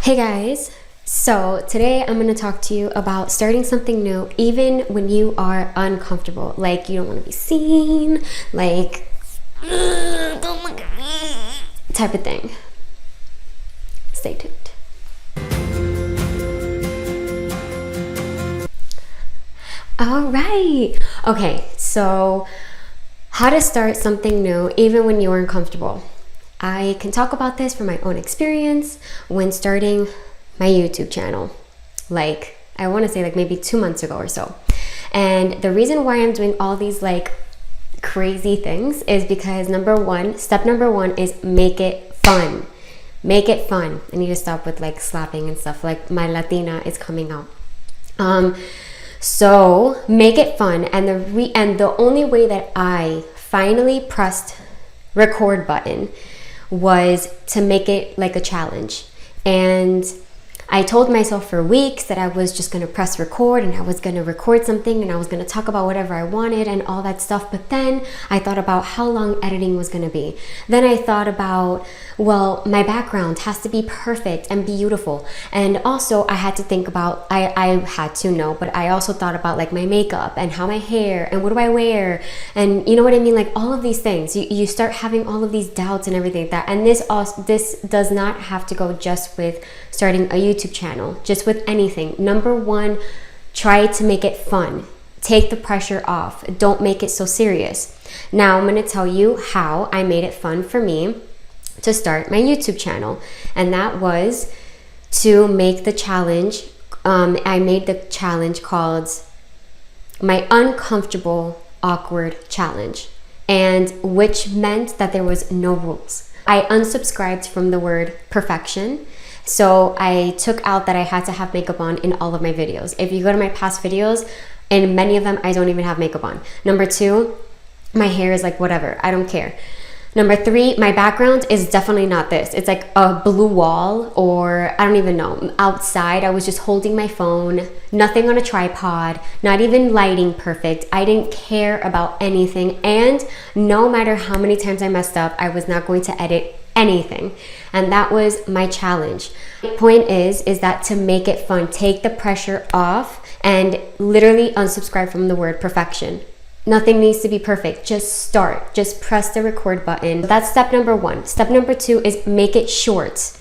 Hey guys, so today I'm going to talk to you about starting something new even when you are uncomfortable. Like you don't want to be seen, like don't look at me type of thing. Stay tuned. All right. Okay, so how to start something new even when you're uncomfortable. I can talk about this from my own experience when starting my YouTube channel. Like, I want to say like maybe 2 months ago or so. And the reason why I'm doing all these like crazy things is because step number one is make it fun. Make it fun. I need to stop with like slapping and stuff. Like my Latina is coming out. So make it fun. And the only way that I finally pressed record button was to make it like a challenge. And I told myself for weeks that I was just going to press record and I was going to record something and I was going to talk about whatever I wanted and all that stuff. But then I thought about how long editing was going to be. Then I thought about, well, my background has to be perfect and beautiful. And also I had to think about, I had to know, but I also thought about like my makeup and how my hair and what do I wear? And you know what I mean? Like all of these things, you start having all of these doubts and everything like that. And this does not have to go just with starting a YouTube channel, just with anything. Number one, try to make it fun. Take the pressure off. Don't make it so serious. Now I'm going to tell you how I made it fun for me to start my YouTube channel. And that was to make the challenge. I made the challenge called my uncomfortable awkward challenge, and which meant that there was no rules. I unsubscribed from the word perfection. So I took out that I had to have makeup on in all of my videos. If you go to my past videos, in many of them, I don't even have makeup on. Number two, my hair is like whatever, I don't care. Number three, my background is definitely not this. It's like a blue wall, or I don't even know. Outside, I was just holding my phone, nothing on a tripod, not even lighting perfect. I didn't care about anything. And no matter how many times I messed up, I was not going to edit anything. And that was my challenge. The point is that to make it fun, take the pressure off and literally unsubscribe from the word perfection. Nothing needs to be perfect. Just start. Just press the record button. That's step number one. Step number two is make it short.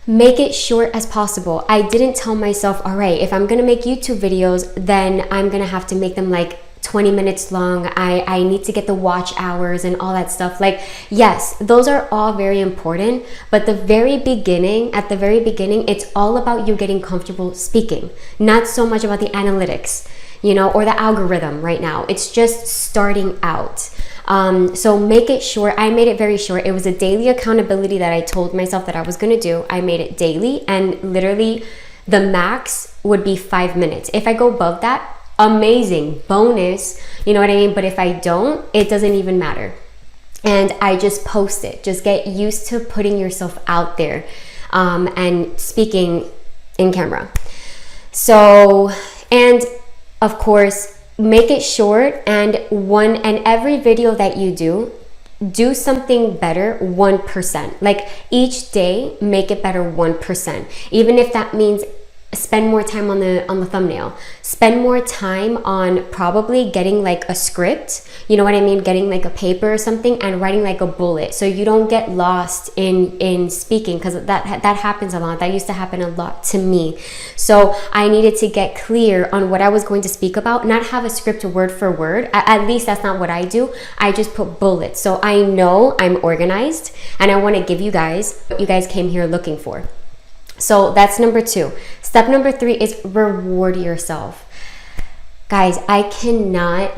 Make it short as possible. I didn't tell myself, all right, if I'm gonna make YouTube videos, then I'm gonna have to make them like 20 minutes long. I need to get the watch hours and all that stuff. Like, yes, those are all very important, but at the very beginning, it's all about you getting comfortable speaking, not so much about the analytics, or the algorithm right now. It's just starting out. So make it short. I made it very short. It was a daily accountability that I told myself that I was gonna do. I made it daily, and literally the max would be 5 minutes. If I go above that, amazing, bonus, you know what I mean? But if I don't, it doesn't even matter. And I just post it. Just get used to putting yourself out there and speaking in camera. So, and of course, make it short, and every video that you do something better 1%. Like each day, make it better 1%. Even if that means spend more time on the thumbnail, spend more time on probably getting like a script, you know what I mean, getting like a paper or something and writing like a bullet so you don't get lost in speaking, because that happens a lot. That used to happen a lot to me. So I needed to get clear on what I was going to speak about, not have a script word for word. At least that's not what I do. I just put bullets so I know I'm organized, and I want to give you guys what you guys came here looking for. So that's number two. Step number three is reward yourself. Guys, I cannot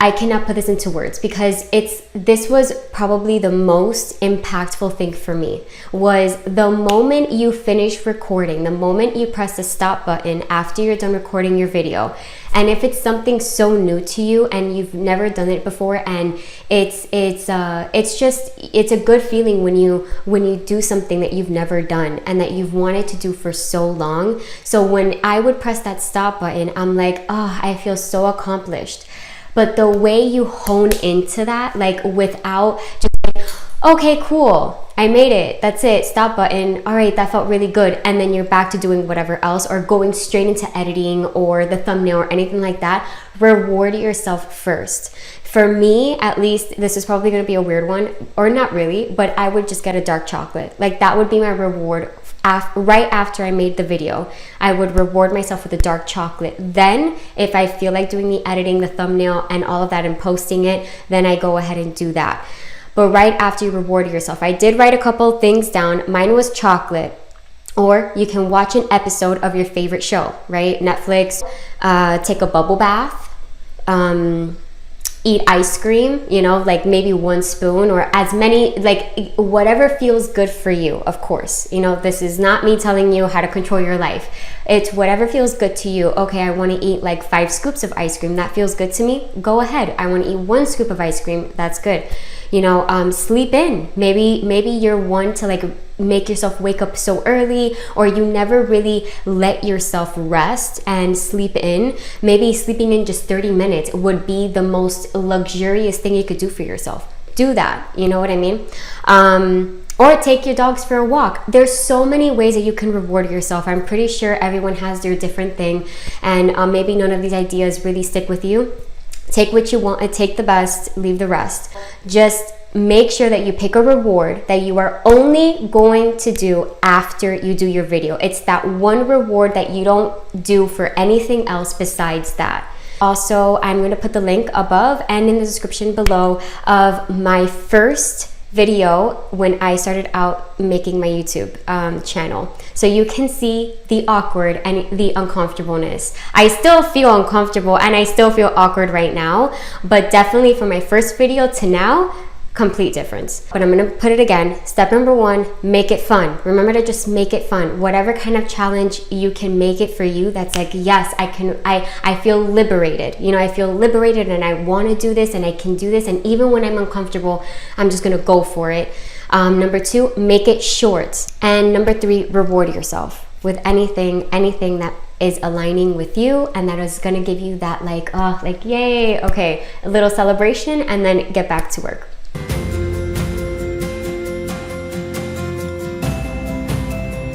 I cannot put this into words, because this was probably the most impactful thing for me, was the moment you finish recording, the moment you press the stop button after you're done recording your video. And if it's something so new to you and you've never done it before, and it's a good feeling when you do something that you've never done and that you've wanted to do for so long. So when I would press that stop button, I'm like, oh, I feel so accomplished. But the way you hone into that, like without just like, okay, cool, I made it, that's it, stop button, all right, that felt really good, and then you're back to doing whatever else, or going straight into editing or the thumbnail or anything like that. Reward yourself first. For me, at least, this is probably going to be a weird one, or not really, but I would just get a dark chocolate. Like, that would be my reward. Right after I made the video, I would reward myself with a dark chocolate. Then if I feel like doing the editing, the thumbnail and all of that and posting it, then I go ahead and do that. But right after you reward yourself, I did write a couple things down. Mine was chocolate. Or you can watch an episode of your favorite show, right? Netflix, take a bubble bath, eat ice cream, you know, like maybe 1 spoon or as many, like whatever feels good for you, of course. You know, this is not me telling you how to control your life. It's whatever feels good to you. Okay, I want to eat like 5 scoops of ice cream. That feels good to me. Go ahead. I want to eat 1 scoop of ice cream. That's good. You know, sleep in. Maybe you're one to like make yourself wake up so early, or you never really let yourself rest and sleep in. Maybe sleeping in just 30 minutes would be the most luxurious thing you could do for yourself. Do that. You know what I mean? Or take your dogs for a walk. There's so many ways that you can reward yourself. I'm pretty sure everyone has their different thing, and maybe none of these ideas really stick with you. Take what you want and take the best, leave the rest. Just make sure that you pick a reward that you are only going to do after you do your video. It's that one reward that you don't do for anything else besides that. Also, I'm going to put the link above and in the description below of my first video when I started out making my YouTube channel, so you can see the awkward and the uncomfortableness. I still feel uncomfortable and I still feel awkward right now, but definitely from my first video to now, complete difference. But I'm gonna put it again. Step number 1, make it fun. Remember to just make it fun. Whatever kind of challenge you can make it for you, that's like, yes, I feel liberated. You know, I feel liberated and I want to do this and I can do this, and even when I'm uncomfortable, I'm just gonna go for it. Number 2, make it short. And number 3, reward yourself with anything that is aligning with you and that is gonna give you that like, oh, like yay, okay, a little celebration, and then get back to work.